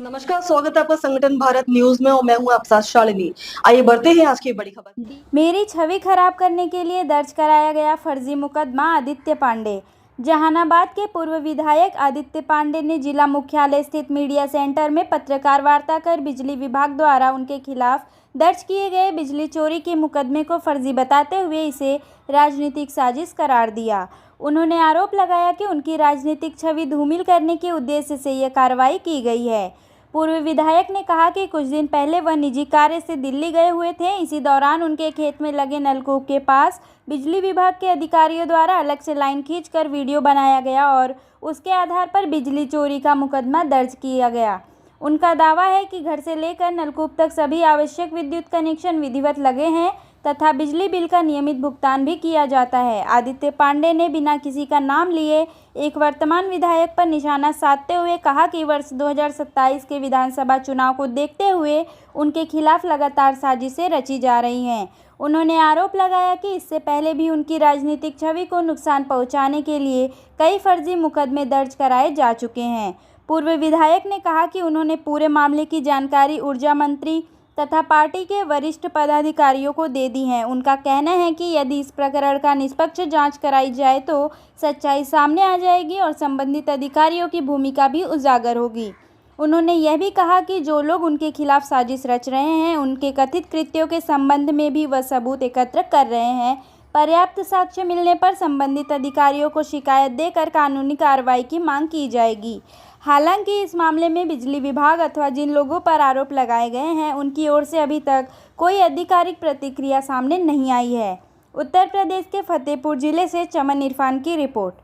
नमस्कार, स्वागत है आपका संगठन भारत न्यूज में और मैं हूं आपके साथ शालिनी। आइए बढ़ते हैं आज की बड़ी खबर। मेरी छवि खराब करने के लिए दर्ज कराया गया फर्जी मुकदमा आदित्य पांडे। जहानाबाद के पूर्व विधायक आदित्य पांडे ने जिला मुख्यालय स्थित मीडिया सेंटर में पत्रकार वार्ता कर बिजली विभाग द्वारा उनके खिलाफ दर्ज किए गए बिजली चोरी के मुकदमे को फर्जी बताते हुए इसे राजनीतिक साजिश करार दिया। उन्होंने आरोप लगाया कि उनकी राजनीतिक छवि धूमिल करने के उद्देश्य से यह कार्रवाई की गई है। पूर्व विधायक ने कहा कि कुछ दिन पहले वह निजी कार्य से दिल्ली गए हुए थे। इसी दौरान उनके खेत में लगे नलकूप के पास बिजली विभाग के अधिकारियों द्वारा अलग से लाइन खींचकर वीडियो बनाया गया और उसके आधार पर बिजली चोरी का मुकदमा दर्ज किया गया। उनका दावा है कि घर से लेकर नलकूप तक सभी आवश्यक विद्युत कनेक्शन विधिवत लगे हैं तथा बिजली बिल का नियमित भुगतान भी किया जाता है। आदित्य पांडे ने बिना किसी का नाम लिए एक वर्तमान विधायक पर निशाना साधते हुए कहा कि वर्ष 2027 के विधानसभा चुनाव को देखते हुए उनके खिलाफ लगातार साजिशें रची जा रही हैं। उन्होंने आरोप लगाया कि इससे पहले भी उनकी राजनीतिक छवि को नुकसान पहुंचाने के लिए कई फर्जी मुकदमे दर्ज कराए जा चुके हैं। पूर्व विधायक ने कहा कि उन्होंने पूरे मामले की जानकारी ऊर्जा मंत्री तथा पार्टी के वरिष्ठ पदाधिकारियों को दे दी है। उनका कहना है कि यदि इस प्रकरण का निष्पक्ष जांच कराई जाए तो सच्चाई सामने आ जाएगी और संबंधित अधिकारियों की भूमिका भी उजागर होगी। उन्होंने यह भी कहा कि जो लोग उनके खिलाफ साजिश रच रहे हैं उनके कथित कृत्यों के संबंध में भी वह सबूत एकत्र कर रहे हैं। पर्याप्त साक्ष्य मिलने पर संबंधित अधिकारियों को शिकायत देकर कानूनी कार्रवाई की मांग की जाएगी। हालांकि इस मामले में बिजली विभाग अथवा जिन लोगों पर आरोप लगाए गए हैं उनकी ओर से अभी तक कोई आधिकारिक प्रतिक्रिया सामने नहीं आई है। उत्तर प्रदेश के फतेहपुर जिले से चमन इरफान की रिपोर्ट।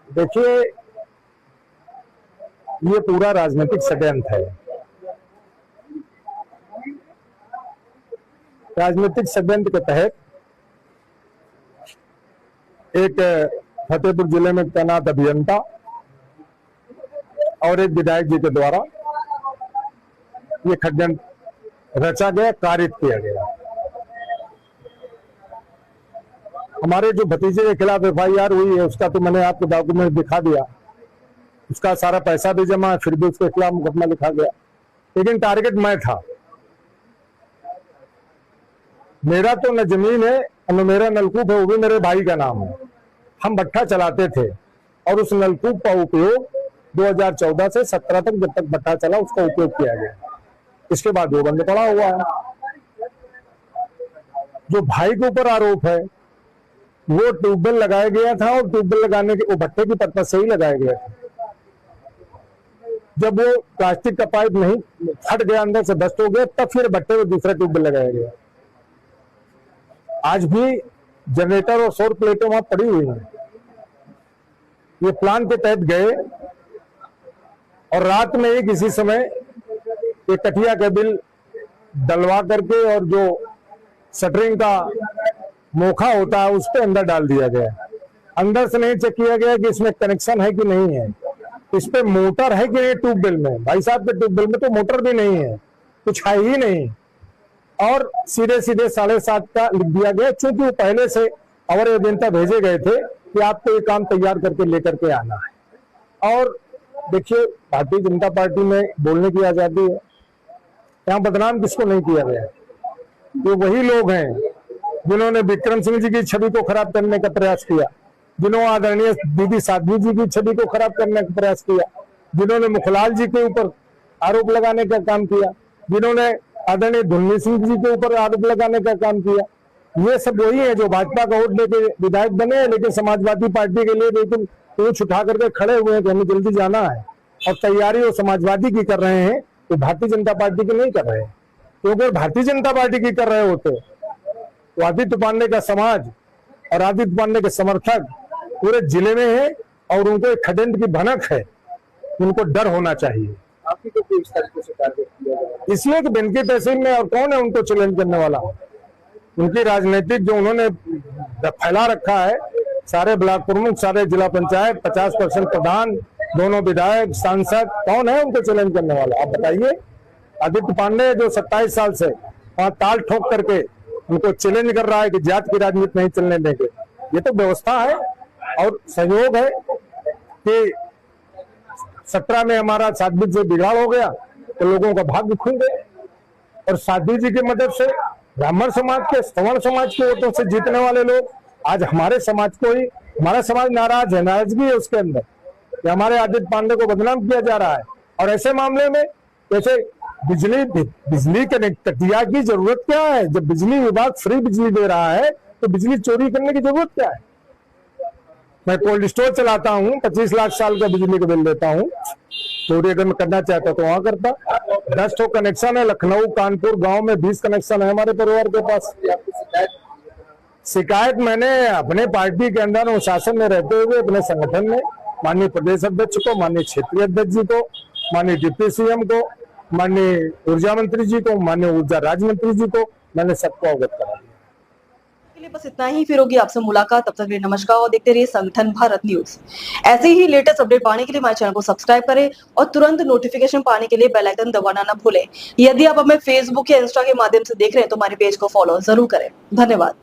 देखिए, ये पूरा राजनीतिक षड्यंत्र है। राजनीतिक षड्यंत्र के तहत एक फतेहपुर जिले में तैनात अभियंता और एक विधायक जी के द्वारा ये षड्यंत्र रचा गया, कारित किया गया। हमारे जो भतीजे के खिलाफ FIR हुई है उसका तो मैंने आपको डॉक्यूमेंट दिखा दिया, उसका सारा पैसा भी जमा है, फिर भी उसके खिलाफ मुकदमा लिखा गया। लेकिन टारगेट मैं था। मेरा तो न जमीन है न मेरा नलकूप है, वो भी मेरे भाई का नाम है। हम भट्ठा चलाते थे और उस नलकूप का उपयोग 2014 से 17 तक जब तक भट्ठा चला उसका उपयोग किया गया। इसके बाद वो बंद पड़ा हुआ है। जो भाई के ऊपर आरोप है वो ट्यूबवेल लगाया गया था और ट्यूबवेल लगाने के वो भट्ठे की पर्पज से ही लगाया गया था। जब वो प्लास्टिक का पाइप नहीं फट गया, अंदर से बस्ट हो गया, तब फिर भट्टे में दूसरा ट्यूबवेल लगाया गया। आज भी जनरेटर और सौर प्लेटें वहां पड़ी हुई हैं। ये प्लान के तहत गए और रात में ही किसी समय एक कठिया केबल डलवा करके और जो शटरिंग का मोखा होता है उस पे अंदर डाल दिया गया। अंदर से नहीं चेक किया गया कि इसमें कनेक्शन है कि नहीं है, इस पे मोटर है कि नहीं ट्यूबवेल में। भाई साहब के ट्यूबवेल में तो मोटर भी नहीं है, कुछ है ही नहीं। और सीधे सीधे 7.5 का लिख दिया गया, क्योंकि वो पहले से और अभियंता भेजे गए थे कि आपको ये काम तैयार करके लेकर के आना है। और देखिए, भारतीय जनता पार्टी में बोलने की आजादी है, यहाँ बदनाम किसको नहीं किया गया। ये वही लोग हैं जिन्होंने विक्रम सिंह जी की छवि को खराब करने का प्रयास किया, जिन्होंने आदरणीय दीदी साध्वी जी की छवि को खराब करने का प्रयास किया, जिन्होंने मुखलाल जी के ऊपर आरोप लगाने का काम किया, जिन्होंने आदरणीय धुन्नी सिंह जी के ऊपर आरोप लगाने का काम किया। ये सब वही है जो भाजपा का वोट लेके विधायक बने हैं, लेकिन समाजवादी पार्टी के लिए लेकिन पूछ उठा करके खड़े हुए हैं कि हमें जल्दी जाना है। और तैयारी वो समाजवादी की कर रहे हैं, तो भारतीय जनता पार्टी की नहीं कर रहे हैं। क्योंकि अगर भारतीय जनता पार्टी की कर रहे होते तो आदित्य पांडे का समाज और आदित्य पांडे के समर्थक पूरे जिले में है और उनको एक षड्यंत्र की भनक है, उनको डर होना चाहिए। इसलिए कि बेनकी तहसील में और कौन है उनको चैलेंज करने वाला। उनकी राजनीतिक जो उन्होंने फैला रखा है, सारे ब्लॉक प्रमुख, सारे जिला पंचायत, 50% प्रधान, दोनों विधायक, सांसद, कौन है उनको चैलेंज करने वाला? आप बताइए। आदित्य पांडे जो 27 साल से वहां ताल ठोक करके उनको चैलेंज कर रहा है कि जात की राजनीति नहीं चलने देंगे, ये तो व्यवस्था है और सहयोग है कि 17 में हमारा साध्वी से बिगाड़ हो गया तो लोगों का भाग्य खुल गया। और साध्वी जी की मदद से ब्राह्मण समाज के, सवर्ण समाज के वोटों से जीतने वाले लोग आज हमारे समाज को ही, हमारा समाज नाराज है, नाराजगी है उसके अंदर कि हमारे आदित्य पांडे को बदनाम किया जा रहा है। और ऐसे मामले में जैसे बिजली कटिया की जरूरत क्या है? जब बिजली विभाग फ्री बिजली दे रहा है तो बिजली चोरी करने की जरूरत क्या है? मैं कोल्ड स्टोर चलाता हूँ, 25 लाख साल का बिजली का बिल देता हूँ, चोरी अगर मैं करना चाहता तो वहां करता। 10 तो कनेक्शन है, लखनऊ कानपुर गांव में 20 कनेक्शन है हमारे परिवार के पास। शिकायत मैंने अपने पार्टी के अंदर अनुशासन में रहते हुए अपने संगठन में माननीय प्रदेश अध्यक्ष को, माननीय क्षेत्रीय अध्यक्ष जी को, माननीय डिप्टी सीएम को, माननीय ऊर्जा मंत्री जी को, माननीय ऊर्जा राज्य मंत्री जी को मैंने सबको अवगत करा दिया। के लिए बस इतना ही, फिर होगी आपसे मुलाकात। तब तक के लिए नमस्कार और देखते रहिए संगठन भारत न्यूज। ऐसे ही लेटेस्ट अपडेट पाने के लिए हमारे चैनल को सब्सक्राइब करें और तुरंत नोटिफिकेशन पाने के लिए बेल आइकन दबाना ना भूलें। यदि आप हमें फेसबुक या इंस्टा के माध्यम से देख रहे हैं तो हमारे पेज को फॉलो जरूर करें। धन्यवाद।